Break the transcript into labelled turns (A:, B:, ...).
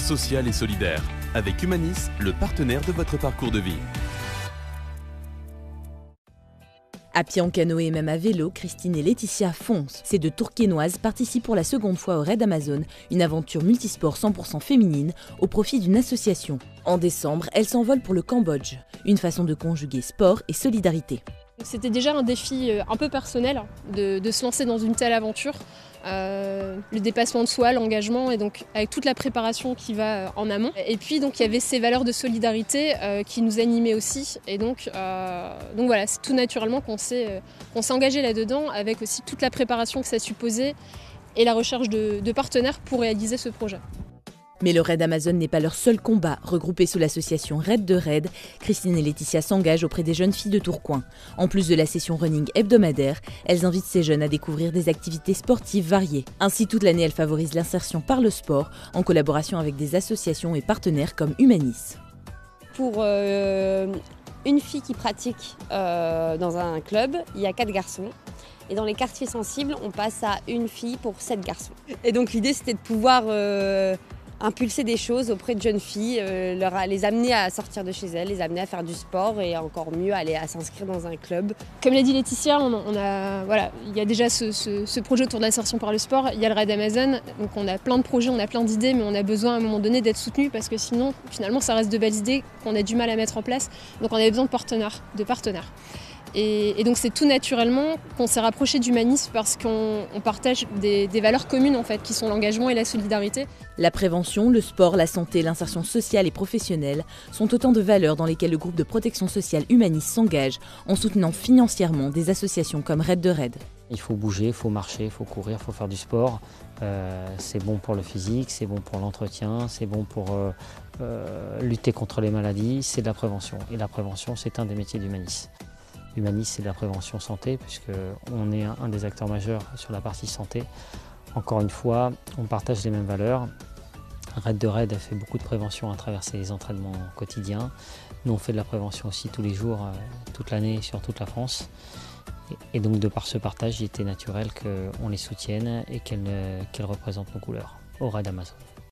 A: social et solidaire. Avec Humanis, le partenaire de votre parcours de vie.
B: À pied, en canoë et même à vélo, Christine et Laetitia foncent. Ces deux Tourquenoises participent pour la seconde fois au Raid Amazon, une aventure multisport 100% féminine au profit d'une association. En décembre, elles s'envolent pour le Cambodge, une façon de conjuguer sport et solidarité.
C: C'était déjà un défi un peu personnel de se lancer dans une telle aventure. Le dépassement de soi, l'engagement et donc avec toute la préparation qui va en amont. Et puis donc il y avait ces valeurs de solidarité qui nous animaient aussi. Et donc voilà, c'est tout naturellement qu'on s'est engagé là-dedans avec aussi toute la préparation que ça supposait et la recherche de partenaires pour réaliser ce projet.
B: Mais le Raid Amazon n'est pas leur seul combat. Regroupés sous l'association Raid de Raid, Christine et Laetitia s'engagent auprès des jeunes filles de Tourcoing. En plus de la session running hebdomadaire, elles invitent ces jeunes à découvrir des activités sportives variées. Ainsi, toute l'année, elles favorisent l'insertion par le sport, en collaboration avec des associations et partenaires comme Humanis.
D: Pour une fille qui pratique dans un club, il y a 4 garçons. Et dans les quartiers sensibles, on passe à une fille pour 7 garçons. Et donc l'idée, c'était de pouvoir impulser des choses auprès de jeunes filles, les amener à sortir de chez elles, les amener à faire du sport et encore mieux à s'inscrire dans un club.
C: Comme l'a dit Laetitia, il y a déjà ce projet autour de l'insertion par le sport, il y a le Raid Amazon, donc on a plein de projets, on a plein d'idées, mais on a besoin à un moment donné d'être soutenu parce que sinon, finalement, ça reste de belles idées qu'on a du mal à mettre en place. Donc on avait besoin de partenaires. Et donc c'est tout naturellement qu'on s'est rapproché d'Humanis parce qu'on partage des valeurs communes en fait, qui sont l'engagement et la solidarité.
B: La prévention, le sport, la santé, l'insertion sociale et professionnelle sont autant de valeurs dans lesquelles le groupe de protection sociale Humanis s'engage en soutenant financièrement des associations comme Raid de Raid.
E: Il faut bouger, il faut marcher, il faut courir, il faut faire du sport. C'est bon pour le physique, c'est bon pour l'entretien, c'est bon pour lutter contre les maladies, c'est de la prévention. Et la prévention, c'est un des métiers d'Humanis. Humanis, c'est de la prévention santé, puisqu'on est un des acteurs majeurs sur la partie santé. Encore une fois, on partage les mêmes valeurs. Raid de Raid a fait beaucoup de prévention à travers ses entraînements quotidiens. Nous, on fait de la prévention aussi tous les jours, toute l'année, sur toute la France. Et donc, de par ce partage, il était naturel qu'on les soutienne et qu'elles représentent nos couleurs au Raid Amazon.